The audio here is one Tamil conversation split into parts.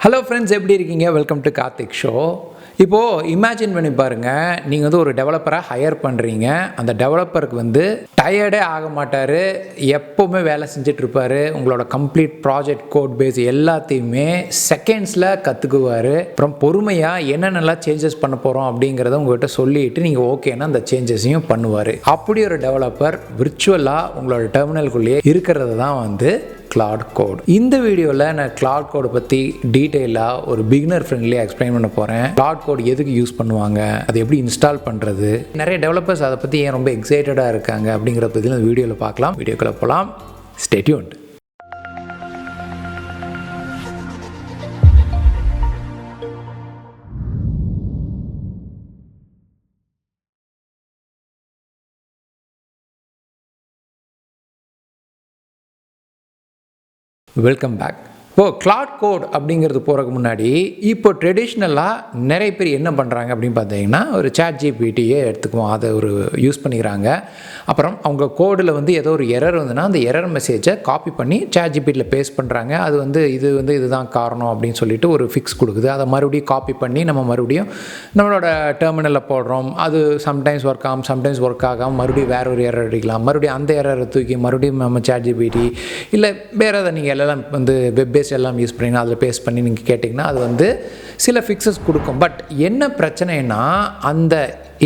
ஹலோ ஃப்ரெண்ட்ஸ், எப்படி இருக்கீங்க? Welcome to Karthik show. இப்போது இமேஜின் பண்ணி பாருங்கள், நீங்கள் வந்து ஒரு டெவலப்பரை ஹையர் பண்ணுறீங்க. அந்த டெவலப்பருக்கு டயர்டே ஆக மாட்டார், எப்போவுமே வேலை செஞ்சிட்ருப்பார். உங்களோட கம்ப்ளீட் ப்ராஜெக்ட் கோட் பேஸ் எல்லாத்தையுமே செகண்ட்ஸில் கற்றுக்குவார். அப்புறம் பொறுமையாக என்னென்னலாம் சேஞ்சஸ் பண்ண போகிறோம் அப்படிங்கிறத உங்கள்கிட்ட சொல்லிவிட்டு நீங்கள் ஓகேன்னா அந்த சேஞ்சஸையும் பண்ணுவார். அப்படி ஒரு டெவலப்பர் விர்ச்சுவலாக உங்களோட டெர்மினலுக்குள்ளேயே இருக்கிறது தான் Claude Code. இந்த வீடியோவில் நான் Claude Code பற்றி டீட்டெயிலாக ஒரு பிகினர் ஃப்ரெண்ட்லியாக எக்ஸ்பிளைன் பண்ண போகிறேன். Claude Code எதுக்கு யூஸ் பண்ணுவாங்க, அது எப்படி இன்ஸ்டால் பண்ணுறது, நிறைய டெவலப்பர்ஸ் அதை பற்றி ஏன் ரொம்ப எக்ஸைட்டடாக இருக்காங்க அப்படிங்கிறத பற்றி இந்த வீடியோவில் பார்க்கலாம். வீடியோக்குள்ளே போகலாம். Stay tuned. Welcome back. இப்போது Claude Code அப்படிங்கிறது போகிறதுக்கு முன்னாடி இப்போ ட்ரெடிஷ்னலாக நிறைய பேர் என்ன பண்ணுறாங்க அப்படின்னு பார்த்தீங்கன்னா, ஒரு ChatGPTயே எடுத்துக்குவோம், அதை ஒரு யூஸ் பண்ணிக்கிறாங்க. அப்புறம் அவங்க கோடில் ஏதோ ஒரு எரர் வந்துன்னா அந்த எரர் மெசேஜை காப்பி பண்ணி ChatGPTயில் பேஸ்ட் பண்ணுறாங்க. அது இதுதான் காரணம் அப்படின்னு சொல்லிட்டு ஒரு ஃபிக்ஸ் கொடுக்குது. அதை மறுபடியும் காப்பி பண்ணி நம்ம மறுபடியும் நம்மளோட டெர்மினலில் போடுறோம். அது சம்டைம்ஸ் ஒர்க் ஆகும், சம்டைம்ஸ் ஒர்க் ஆகாமல் மறுபடியும் வேறு ஒரு எரர் அடிக்கலாம். மறுபடியும் அந்த எரரை தூக்கி மறுபடியும் நம்ம ChatGPT இல்லை வேறு எதை நீங்கள் எல்லாம் வெப் பேஸ் எல்லாம் யூஸ் பண்ணி அதில் பேஸ்ட் பண்ணி நீங்கள் கேட்டிங்கன்னா அது சில ஃபிக்ஸஸ் கொடுக்கும். பட் என்ன பிரச்சனைனா, அந்த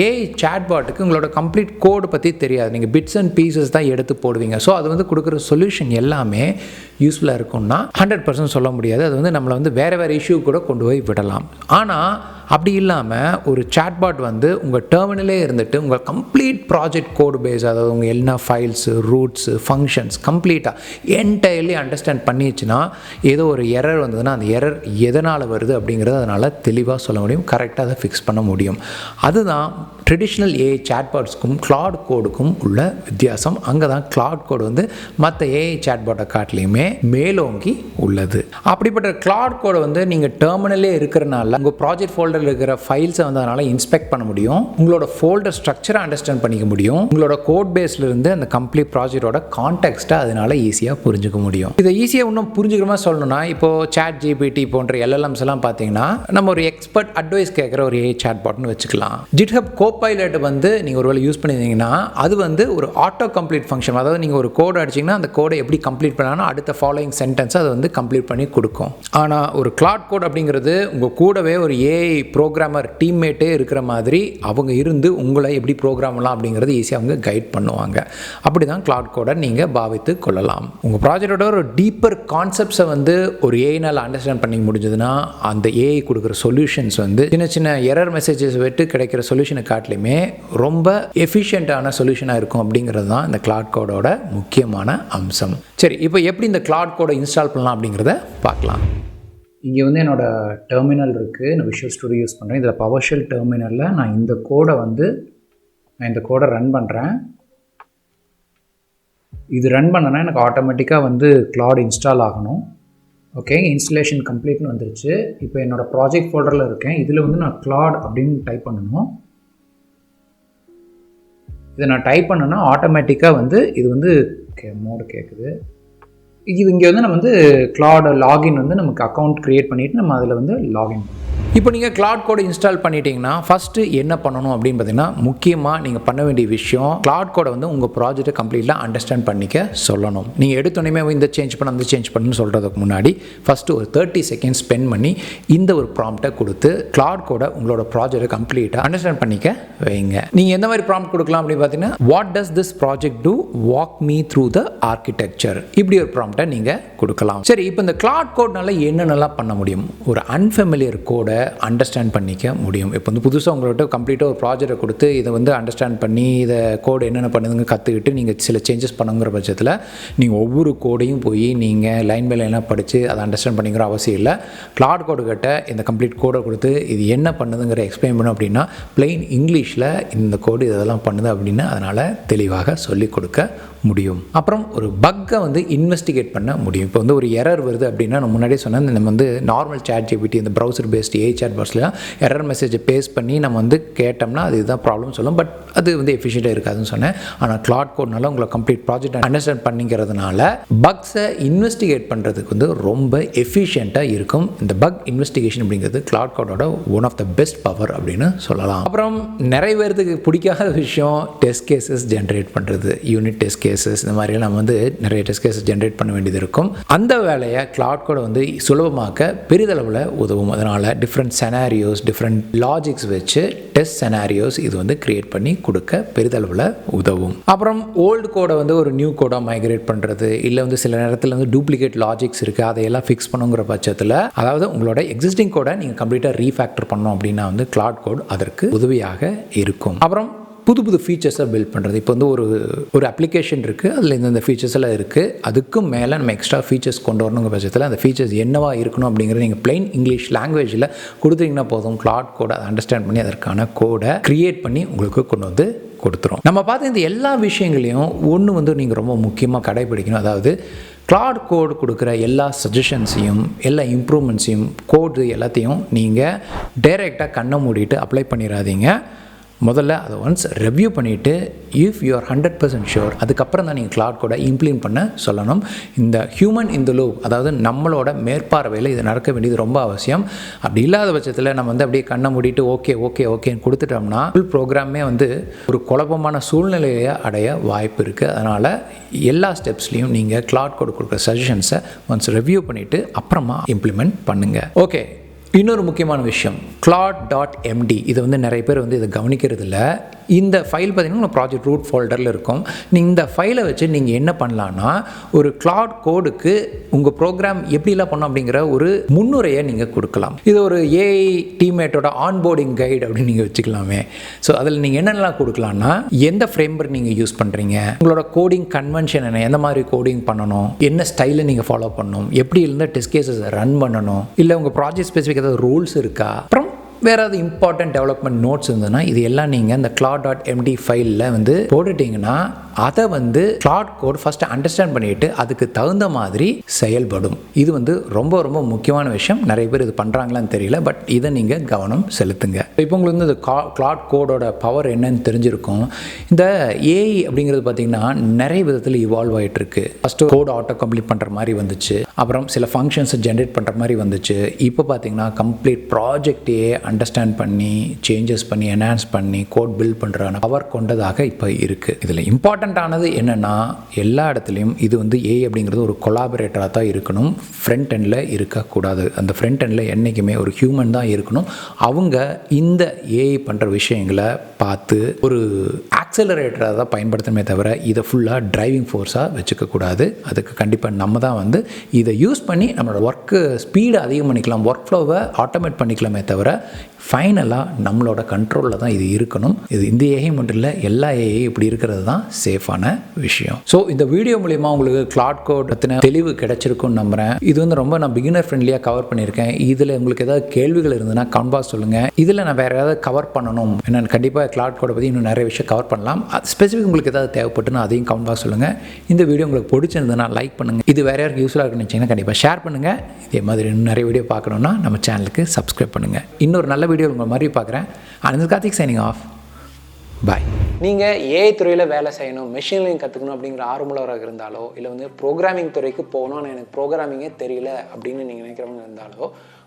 ஏஐ சாட்பாட்டுக்கு உங்களோட கம்ப்ளீட் கோடு பற்றி தெரியாது. நீங்கள் பிட்ஸ் அண்ட் பீசஸ் தான் எடுத்து போடுவீங்க. ஸோ அது கொடுக்குற சொல்யூஷன் எல்லாமே யூஸ்ஃபுல்லாக இருக்கும்னா 100% சொல்ல முடியாது. அது நம்மளை வேறு இஷ்யூ கூட கொண்டு போய் விடலாம். ஆனால் அப்படி இல்லாமல் ஒரு சாட்பாட் உங்கள் டெர்மினலே இருந்துட்டு உங்கள் கம்ப்ளீட் ப்ராஜெக்ட் கோடு பேஸ், அதாவது உங்கள் என்ன ஃபைல்ஸு, ரூட்ஸு, ஃபங்க்ஷன்ஸ் கம்ப்ளீட்டாக என்டையர்லி அண்டர்ஸ்டாண்ட் பண்ணிடுச்சுன்னா, ஏதோ ஒரு எரர் வந்ததுன்னா அந்த எரர் எதனால் வருது அப்படிங்கிறது அதனால் தெளிவாக சொல்ல முடியும், கரெக்டாக அதை ஃபிக்ஸ் பண்ண முடியும். அதுதான் ட்ரெடிஷ்னல் ஏஐ சாட்பாட்ஸ்க்கும் Claude Codeக்கும் உள்ள வித்தியாசம். அங்கே தான் Claude Code மற்ற ஏஐ சாட்பாட்டை காட்டிலையுமே மேலோங்கி உள்ளது. அப்படிப்பட்ட Claude Code நீங்கள் டெர்மினலே இருக்கிறனால உங்கள் ப்ராஜெக்ட் ஃபோல்டரில் இருக்கிற ஃபைல்ஸை அதனால் இன்ஸ்பெக்ட் பண்ண முடியும். உங்களோட ஃபோல்டர் ஸ்ட்ரக்சரை அண்டர்ஸ்டாண்ட் பண்ணிக்க முடியும். உங்களோட கோட் பேஸ்லேருந்து அந்த கம்ப்ளீட் ப்ராஜெக்டோட கான்டெக்ஸ்ட்டை அதனால் ஈஸியாக புரிஞ்சுக்க முடியும். இதை ஈஸியாக இன்னும் புரிஞ்சுக்கிற மாதிரி சொல்லணும்னா, இப்போது ChatGPT போன்ற LLMs எல்லாம் பார்த்தீங்கன்னா நம்ம ஒரு எக்ஸ்பர்ட் அட்வைஸ் கேட்குற ஒரு ஏஐ சாட்பாட்னு வச்சுக்கலாம். GitHub Copilot நீங்கள் ஒரு வேளை யூஸ் பண்ணியிருந்தீங்கன்னா அது ஒரு ஆட்டோ கம்ப்ளீட் ஃபங்க்ஷன். அதாவது நீங்கள் ஒரு கோட் அடிச்சிங்கன்னா அந்த கோடை எப்படி கம்ப்ளீட் பண்ணாலும் அடுத்த ஃபாலோயிங் சென்டென்ஸை அது கம்ப்ளீட் பண்ணி கொடுக்கும். ஆனால் ஒரு Claude Code அப்படிங்கிறது உங்கள் கூடவே ஒரு ஏஐ ப்ரோக்ராமர் டீம்மேட்டே இருக்கிற மாதிரி அவங்க இருந்து உங்களை எப்படி ப்ரோக்ராம் பண்ணலாம் அப்படிங்கிறது ஈஸியாக அவங்க கைட் பண்ணுவாங்க. அப்படி தான் Claude Code நீங்கள் பாவித்து கொள்ளலாம். உங்கள் ப்ராஜெக்டோட ஒரு டீப்பர் கான்செப்ட்ஸை ஒரு ஏஐனால் அண்டர்ஸ்டாண்ட் பண்ணி முடிஞ்சதுன்னா அந்த ஏஐ கொடுக்குற சொல்யூஷன்ஸ் சின்ன சின்ன எரர் மெசேஜஸ் விட்டு கிடைக்கிற சொல்யூஷனை காட்டிலுமே ரொம்ப எஃபிஷியண்டான சொல்யூஷனாக இருக்கும். அப்படிங்கிறது தான் இந்த Claude Codeோட முக்கியமான அம்சம். சரி, இப்போ எப்படி இந்த Claude Code இன்ஸ்டால் பண்ணலாம் அப்படிங்கிறத பார்க்கலாம். இங்கே என்னோடய டெர்மினல் இருக்குது. நான் விஷுவல் ஸ்டுடியோ யூஸ் பண்ணுறேன். இதில் பவர்ஷெல் டெர்மினலில் நான் இந்த கோடை ரன் பண்ணுறேன். இது ரன் பண்ணனா எனக்கு ஆட்டோமேட்டிக்காக Claude இன்ஸ்டால் ஆகணும். ஓகே, இன்ஸ்டலேஷன் கம்ப்ளீட்னு வந்துருச்சு. இப்போ என்னோடய ப்ராஜெக்ட் ஃபோல்டரில் இருக்கேன். இதில் நான் Claude அப்படின்னு டைப் பண்ணணும். இதை நான் டைப் பண்ணேன்னா ஆட்டோமேட்டிக்காக இது மோடு கேட்குது. இது இங்கே நம்ம Claude லாகின் நமக்கு அக்கௌண்ட் க்ரியேட் பண்ணிவிட்டு நம்ம அதில் லாகின் பண்ணணும். இப்போ நீங்கள் Claude Code இன்ஸ்டால் பண்ணிட்டீங்கன்னா ஃபஸ்ட்டு என்ன பண்ணணும் அப்படின்னு பார்த்தீங்கன்னா, முக்கியமாக நீங்கள் பண்ண வேண்டிய விஷயம் Claude Code உங்கள் ப்ராஜெக்ட்டை கம்ப்ளீட்டாக அண்டர்ஸ்டாண்ட் பண்ணிக்க சொல்லணும். நீங்கள் எடுத்தோடனே இந்த சேஞ்ச் பண்ண அந்த சேஞ்ச் பண்ணுன்னு சொல்கிறதுக்கு முன்னாடி ஃபஸ்ட்டு ஒரு 30 செகண்ட்ஸ் ஸ்பெண்ட் பண்ணி இந்த ஒரு ப்ராம்ப்டை கொடுத்து Claude Code உங்களோட ப்ராஜெக்ட்டை கம்ப்ளீட்டாக அண்டர்ஸ்டாண்ட் பண்ணிக்க வைங்க. நீங்கள் எந்த மாதிரி ப்ராம்ப்ட் கொடுக்கலாம் அப்படின்னு பார்த்தீங்கன்னா, what does this project do, walk me through the architecture, இப்படி ஒரு ப்ராம்ப்டை நீங்கள் கொடுக்கலாம். சரி, இப்போ இந்த Claude Codeனால என்னென்னலாம் பண்ண முடியும்? ஒரு அன்ஃபெமிலியர் கோடை அண்டர்ஸ்டாண்ட் பண்ணிக்க முடியும். இப்போ புதுசாக உங்கள்கிட்ட கம்ப்ளீட்டாக ஒரு ப்ராஜெக்டை கொடுத்து இதை அண்டர்ஸ்டாண்ட் பண்ணி இதை கோடு என்னென்ன பண்ணுதுங்க கற்றுக்கிட்டு நீங்கள் சில சேஞ்சஸ் பண்ணுங்கிற பட்சத்தில் நீங்கள் ஒவ்வொரு கோடையும் போய் நீங்கள் லைன் பை லைனாக படித்து அதை அண்டர்ஸ்டாண்ட் பண்ணிக்கிற அவசியம் இல்லை. Claude Code கிட்ட இந்த கம்ப்ளீட் கோடை கொடுத்து இது என்ன பண்ணுதுங்கிற எக்ஸ்பிளைன் பண்ணோம் அப்படின்னா, பிளெயின் இங்கிலீஷில் இந்த கோடு இதெல்லாம் பண்ணுது அப்படின்னு அதனால் தெளிவாக சொல்லிக் கொடுக்க முடியும். அப்புறம் ஒரு பக்கை இன்வெஸ்டிகேட் பண்ண முடியும். இப்போ ஒரு எரர் வருது அப்படின்னா, நான் முன்னாடியே சொன்னேன், நம்ம நார்மல் ChatGPT இந்த browser based AI AI chat பாக்ஸ்லாம் எரர் மெசேஜை பேஸ்ட் பண்ணி நம்ம வந்து கேட்டோம்னா அது இதுதான் ப்ராப்ளம் சொல்லும். பட் அது வந்து எஃபிஷியண்ட்டாக இருக்காதுன்னு சொன்னேன். ஆனால் கிளாட் கோட்னால உங்களை கம்ப்ளீட் ப்ராஜெக்ட் அண்டர்ஸ்டாண்ட் பண்ணிக்கிறதுனால பக்ஸை இன்வெஸ்டிகேட் பண்ணுறதுக்கு வந்து ரொம்ப எஃபிஷியண்ட்டாக இருக்கும். இந்த பக் இன்வெஸ்டிகேஷன் அப்படிங்கிறது கிளாட் கோடோட one of the best power அப்படின்னு சொல்லலாம். அப்புறம் நிறைய பேருக்கு பிடிக்காத விஷயம் டெஸ்ட் கேசஸ் ஜென்ரேட் பண்ணுறது, யூனிட் டெஸ்ட் கேசஸ், இந்த மாதிரிலாம் நம்ம வந்து நிறைய டெஸ்ட் கேசஸ் ஜென்ரேட் பண்ண வேண்டியது இருக்கும். அந்த வேலையை கிளாட் கோடை வந்து சுலபமாக்க பெரிதளவில் உதவும். அதனால் டிஃப்ரெண்ட் செனாரியோஸ், டிஃப்ரெண்ட் லாஜிக்ஸ் வச்சு டெஸ்ட் செனாரியோஸ் இது வந்து கிரியேட் பண்ணி கொடுக்க பெரிதளவில் உதவும். அப்புறம் ஓல்டு கோடை வந்து ஒரு நியூ கோடாக மைக்ரேட் பண்ணுறது, இல்லை வந்து சில நேரத்தில் வந்து டூப்ளிகேட் லாஜிக்ஸ் இருக்குது, அதையெல்லாம் ஃபிக்ஸ் பண்ணுங்கிற பட்சத்தில், அதாவது உங்களோட எக்ஸிஸ்டிங் கோடை நீங்கள் கம்ப்ளீட்டாக ரீஃபேக்டர் பண்ணோம் அப்படின்னா வந்து கிளாட் கோட் அதற்கு உதவியாக இருக்கும். அப்புறம் புது ஃபீச்சர்ஸை பில்ட் பண்ணுறது. இப்போ வந்து ஒரு அப்ளிகேஷன் இருக்குது, அதில் இந்த ஃபீச்சர்ஸ் எல்லாம் இருக்குது, அதுக்கும் மேலே நம்ம எக்ஸ்ட்ரா ஃபீச்சர்ஸ் கொண்டு வரணுங்கிற பட்சத்தில் அந்த ஃபீச்சர்ஸ் என்னவா இருக்கணும் அப்படிங்கிறது நீங்கள் பிளெயின் இங்கிலீஷ் லாங்குவேஜில் கொடுத்தீங்கன்னா போதும், கிளாட் கோடை அதை அண்டர்ஸ்டாண்ட் பண்ணி அதற்கான கோடை க்ரியேட் பண்ணி உங்களுக்கு கொண்டு வந்து கொடுத்துரும். நம்ம பார்த்து இந்த எல்லா விஷயங்களையும் ஒன்று வந்து நீங்கள் ரொம்ப முக்கியமாக கடைபிடிக்கணும். அதாவது கிளாட் கோட் கொடுக்குற எல்லா சஜஷன்ஸையும், எல்லா இம்ப்ரூவ்மெண்ட்ஸையும், கோடு எல்லாத்தையும் நீங்கள் டைரெக்டாக கண்ணை மூடிட்டு அப்ளை பண்ணிடாதீங்க. முதல்ல அதை ஒன்ஸ் ரிவ்யூ பண்ணிவிட்டு இஃப் யூ ஆர் 100% ஷுர், அதுக்கப்புறம் தான் நீங்கள் கிளாட் கோடை இம்ப்ளிமெண்ட் பண்ண சொல்லணும். இந்த ஹியூமன் இன் த லூப், அதாவது நம்மளோட மேற்பார்வையில் இது நடக்க வேண்டியது ரொம்ப அவசியம். அப்படி இல்லாத பட்சத்தில் நம்ம வந்து அப்படியே கண்ணை மூடிட்டு ஓகேன்னு கொடுத்துட்டோம்னா ஃபுல் ப்ரோக்ராமே வந்து ஒரு குழப்பமான சூழ்நிலையை அடைய வாய்ப்பு இருக்குது. அதனால் எல்லா ஸ்டெப்ஸ்லையும் நீங்கள் கிளாட் கோட் கொடுக்குற சஜஷன்ஸை ஒன்ஸ் ரிவ்யூ பண்ணிவிட்டு அப்புறமா இம்ப்ளிமெண்ட் பண்ணுங்கள். ஓகே, இன்னொரு முக்கியமான விஷயம், CLAUDE.md. இது வந்து நிறைய பேர் வந்து இதை கவனிக்கிறது இல்லை. இந்த ஃபைல் பார்த்தீங்கன்னா ப்ராஜெக்ட் ரூட் ஃபோல்டரில் இருக்கும். நீங்கள் இந்த ஃபைலை வச்சு நீங்கள் என்ன பண்ணலான்னா, ஒரு கிளாட் கோடுக்கு உங்கள் ப்ரோக்ராம் எப்படிலாம் பண்ணோம் அப்படிங்கிற ஒரு முன்னுரையை நீங்கள் கொடுக்கலாம். இது ஒரு ஏஐ டீம்மேட்டோட ஆன்போர்டிங் கைடு அப்படின்னு நீங்கள் வச்சுக்கலாமே. ஸோ அதில் நீங்கள் என்னென்னலாம் கொடுக்கலான்னா, எந்த ஃப்ரேம்வொர்க் நீங்கள் யூஸ் பண்ணுறீங்க, உங்களோட கோடிங் கன்வென்ஷன் என்ன, எந்த மாதிரி கோடிங் பண்ணணும், என்ன ஸ்டைலை நீங்கள் ஃபாலோ பண்ணணும், எப்படி இருந்தால் டெஸ்ட் கேசஸ் ரன் பண்ணணும், இல்லை உங்கள் ப்ராஜெக்ட் ஸ்பெசிஃபிக் ஏதாவது ரூல்ஸ் இருக்கா, அப்புறம் வேறு ஏதாவது இம்பார்ட்டன்ட் டெவலப்மெண்ட் நோட்ஸ் இருந்ததுன்னா இது எல்லாம் நீங்கள் இந்த CLAUDE.md ஃபைலில் வந்து போட்டுட்டிங்கன்னா அதை வந்து கிளாட் கோட் ஃபஸ்ட்டு அண்டர்ஸ்டாண்ட் பண்ணிவிட்டு அதுக்கு தகுந்த மாதிரி செயல்படும். இது வந்து ரொம்ப ரொம்ப முக்கியமான விஷயம். நிறைய பேர் இது பண்ணுறாங்களான்னு தெரியல, பட் இதை நீங்கள் கவனம் செலுத்துங்க. இப்போ உங்களுக்கு வந்து இந்த கிளாட் கோடோட பவர் என்னன்னு தெரிஞ்சிருக்கும். இந்த ஏஐ அப்படிங்கிறது பார்த்திங்கன்னா நிறைய விதத்தில் இவால்வ் ஆகிட்டுருக்கு. ஃபஸ்ட்டு கோட் ஆட்டோ கம்ப்ளீட் பண்ணுற மாதிரி வந்துச்சு, அப்புறம் சில ஃபங்க்ஷன்ஸை ஜென்ரேட் பண்ணுற மாதிரி வந்துச்சு. இப்போ பார்த்திங்கன்னா கம்ப்ளீட் ப்ராஜெக்டையே அண்டர்ஸ்டாண்ட் பண்ணி சேஞ்சஸ் பண்ணி என்ஹான்ஸ் பண்ணி கோட் பில்ட் பண்ணுற பவர் கொண்டதாக இப்போ இருக்குது. இதில் இம்பார்ட்டண்ட்டானது என்னென்னா, எல்லா இடத்துலையும் இது வந்து ஏஐ அப்படிங்கிறது ஒரு கொலாபரேட்டராக தான் இருக்கணும், ஃப்ரண்ட் எண்டில் இருக்கக்கூடாது. அந்த ஃப்ரண்ட் எண்டில் என்றைக்குமே ஒரு ஹியூமன் தான் இருக்கணும். அவங்க இந்த ஏஐ பண்ணுற விஷயங்களை பார்த்து ஒரு ஆக்சலரேட்டராக தான் பயன்படுத்தணுமே தவிர இதை ஃபுல்லாக டிரைவிங் ஃபோர்ஸாக வச்சுக்கக்கூடாது. அதுக்கு கண்டிப்பாக நம்ம தான் வந்து இதை யூஸ் பண்ணி நம்மளோட ஒர்க்கு ஸ்பீடை அதிகம் பண்ணிக்கலாம், ஒர்க் ஃப்ளோவை ஆட்டோமேட் பண்ணிக்கலாமே தவிர ஃபைனலாக நம்மளோட கண்ட்ரோலில் தான் இது இருக்கணும். இது இந்த ஏஐ மட்டும் இல்லை, எல்லா ஏஐ இப்படி இருக்கிறது தான் சேஃபான விஷயம். ஸோ இந்த வீடியோ மூலிமா உங்களுக்கு கிளாட் கோட் பற்றின தெளிவு கிடைச்சிருக்குன்னு நம்புகிறேன். இது வந்து ரொம்ப நான் பிகினர் ஃப்ரெண்ட்லியாக கவர் பண்ணியிருக்கேன். இதில் உங்களுக்கு ஏதாவது கேள்விகள் இருந்ததுன்னா கமெண்ட் பாக்ஸ் சொல்லுங்கள். இதில் நான் வேறு ஏதாவது கவர் பண்ணணும், நான் கண்டிப்பாக கிளாட் கோடை பற்றி இன்னும் நிறைய விஷயம் கவர் பண்ணலாம். ஸ்பெசிஃபிக் உங்களுக்கு ஏதாவது தேவைப்பட்டுன்னா அதையும் கமெண்ட் பாக்ஸ் சொல்லுங்கள். இந்த வீடியோ உங்களுக்கு பிடிச்சிருந்ததுன்னா லைக் பண்ணுங்கள். இது வேறு யாருக்கு யூஸ்ஃபுல்லாக இருக்குன்னு நினச்சிங்கன்னா கண்டிப்பாக ஷேர் பண்ணுங்கள். இதே மாதிரி இன்னும் நிறைய வீடியோ பார்க்கணுன்னா நம்ம சேனலுக்கு சப்ஸ்கிரைப் பண்ணுங்கள். இன்னொரு நல்ல வீடியோ உங்கள் மாதிரி பார்க்குறேன். Karthik signing off. பாய். நீங்கள் ஏஐ துறையில் வேலை செய்யணும், மெஷின் லேர்னிங் கற்றுக்கணும் அப்படிங்கிற ஆர்வமுள்ளவராக இருந்தாலோ, இல்லை வந்து ப்ரோக்ராமிங் துறைக்கு போகணும், ஆனால் எனக்கு ப்ரோக்ராமிங்கே தெரியல அப்படின்னு நீங்கள் நினைக்கிறவங்க இருந்தாலோ,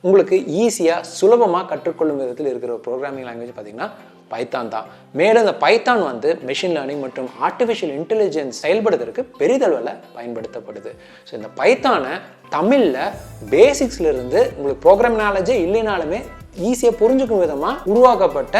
உங்களுக்கு ஈஸியாக சுலபமாக கற்றுக்கொள்ளும் விதத்தில் இருக்கிற ஒரு ப்ரோக்ராமிங் லாங்குவேஜ் பார்த்திங்கன்னா பைத்தான் தான். மேலும் இந்த பைத்தான் வந்து மெஷின் லேர்னிங் மற்றும் ஆர்டிஃபிஷியல் இன்டெலிஜென்ஸ் செயல்படுத்துறதுக்கு பெரிதளவில் பயன்படுத்தப்படுது. ஸோ இந்த பைத்தானை தமிழில் பேசிக்ஸ்லேருந்து உங்களுக்கு ப்ரோக்ராம் நாலேஜே இல்லைனாலுமே ஈஸியாக புரிஞ்சுக்கும் விதமாக உருவாக்கப்பட்ட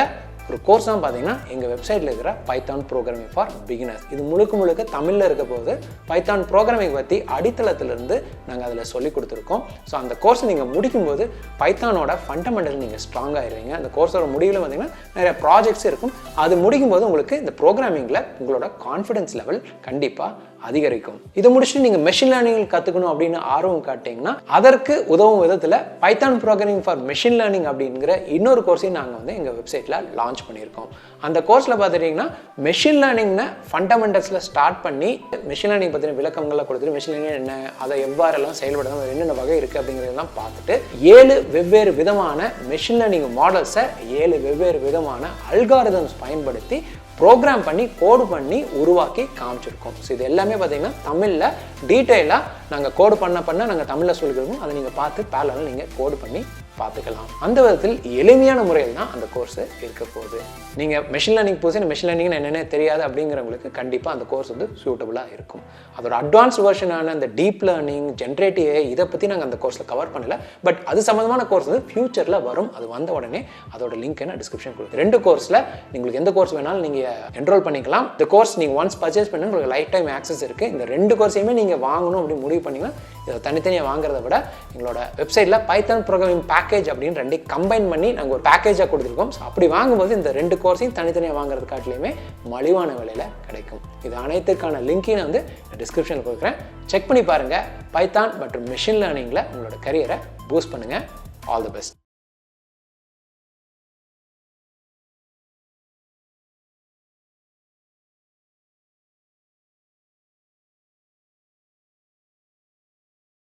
ஒரு கோர்ஸ் தான் பார்த்தீங்கன்னா எங்கள் வெப்சைட்டில் இருக்கிற பைத்தான் ப்ரோக்ராமிங் ஃபார் பிகினர்ஸ். இது முழுக்க தமிழில் இருக்க போது பைத்தான் ப்ரோக்ராமிங் பற்றி அடித்தளத்திலிருந்து நாங்கள் அதில் சொல்லிக் கொடுத்துருக்கோம். ஸோ அந்த கோர்ஸை நீங்கள் முடிக்கும்போது பைத்தானோட ஃபண்டமெண்டல் நீங்கள் ஸ்ட்ராங் ஆகிடுவீங்க. அந்த கோர்ஸோட முடிவில் பார்த்தீங்கன்னா நிறைய ப்ராஜெக்ட்ஸ் இருக்கும். அது முடிக்கும்போது உங்களுக்கு இந்த ப்ரோக்ராமிங்கில் உங்களோட கான்ஃபிடன்ஸ் லெவல் கண்டிப்பாக அதிகரிக்கும். இதை முடிச்சுட்டு நீங்கள் மெஷின் லேர்னிங் கற்றுக்கணும் அப்படின்னு ஆர்வம் காட்டிங்கன்னா அதற்கு உதவும் விதத்தில் Python programming for machine learning அப்படிங்கிற இன்னொரு கோர்ஸையும் நாங்கள் வந்து எங்கள் வெப்சைட்டில் லான்ச் பண்ணியிருக்கோம். அந்த கோர்ஸில் பார்த்துட்டிங்கன்னா மெஷின் லேர்னிங்னு ஃபண்டமெண்டல்ஸில் ஸ்டார்ட் பண்ணி மெஷின் லேர்னிங் பற்றின விளக்கங்கள்லாம் கொடுத்துட்டு மெஷின் லேர்னிங் என்ன, அதை எவ்வாறெல்லாம் செயல்படுறது, அது என்னென்ன வகை இருக்குது அப்படிங்கிறதெல்லாம் பார்த்துட்டு 7 வெவ்வேறு விதமான மெஷின் லேர்னிங் மாடல்ஸை 7 வெவ்வேறு விதமான அல்காரிதம்ஸ் பயன்படுத்தி ப்ரோக்ராம் பண்ணி கோடு பண்ணி உருவாக்கி காமிச்சிருக்கோம். ஸோ இது எல்லாமே பார்த்தீங்கன்னா தமிழில் டீட்டெயிலாக நாங்கள் கோடு பண்ண நாங்கள் தமிழில் சொல்லிக்கிறோம். அதை நீங்கள் பார்த்து பேரலல் நீங்கள் கோடு பண்ணி பார்த்துக்கலாம். அந்த விதத்தில் எளிமையான முறையில் தான் அந்த கோர்ஸ் இருக்க போகுது. நீங்கள் மெஷின் லேர்னிங் புதுசு மெஷின் லேர்னிங் என்னென்ன தெரியாது அப்படிங்கிறவங்களுக்கு கண்டிப்பாக அந்த கோர்ஸ் வந்து சூட்டபுளாக இருக்கும். அதோட அட்வான்ஸ் வெர்ஷனான அந்த டீப் லேர்னிங், ஜென்ரேட்டிவ் AI இதை பற்றி நாங்கள் அந்த கோர்ஸில் கவர் பண்ணல. பட் அது சம்மந்தமான கோர்ஸ் வந்து ஃபியூச்சரில் வரும். அது வந்த உடனே அதோட லிங்க் நான் டிஸ்கிரிப்ஷன் கொடுக்குறேன். 2 கோர்ஸில் உங்களுக்கு எந்த கோர்ஸ் வேணாலும் நீங்கள் என்ரோல் பண்ணிக்கலாம். இந்த கோர்ஸ் நீங்கள் ஒன்ஸ் பர்ச்சேஸ் பண்ணி உங்களுக்கு லைஃப் டைம் ஆக்சஸ் இருக்குது. இந்த 2 கோர்ஸையுமே நீங்கள் வாங்கணும் அப்படின்னு முடிவு பண்ணிங்கன்னா இதை தனித்தனியாக வாங்குறத விட எங்களோட வெப்சைட்டில் பைத்தான் ப்ரோக்ராமிங் பேக்கேஜ் அப்படின்னு 2 கம்பைன் பண்ணி நாங்கள் ஒரு பேக்கேஜாக கொடுத்துருக்கோம். ஸோ அப்படி வாங்கும்போது இந்த 2 கோர்ஸையும் தனித்தனியாக வாங்குறது காட்டிலையுமே மலிவான விலையில் கிடைக்கும். இது அனைத்துக்கான லிங்கையும் நான் வந்து டிஸ்கிரிப்ஷனில் கொடுக்குறேன். செக் பண்ணி பாருங்கள். பைத்தான் மற்றும் மெஷின் லேர்னிங்கில் உங்களோட கரியரை பூஸ்ட் பண்ணுங்கள். All the best.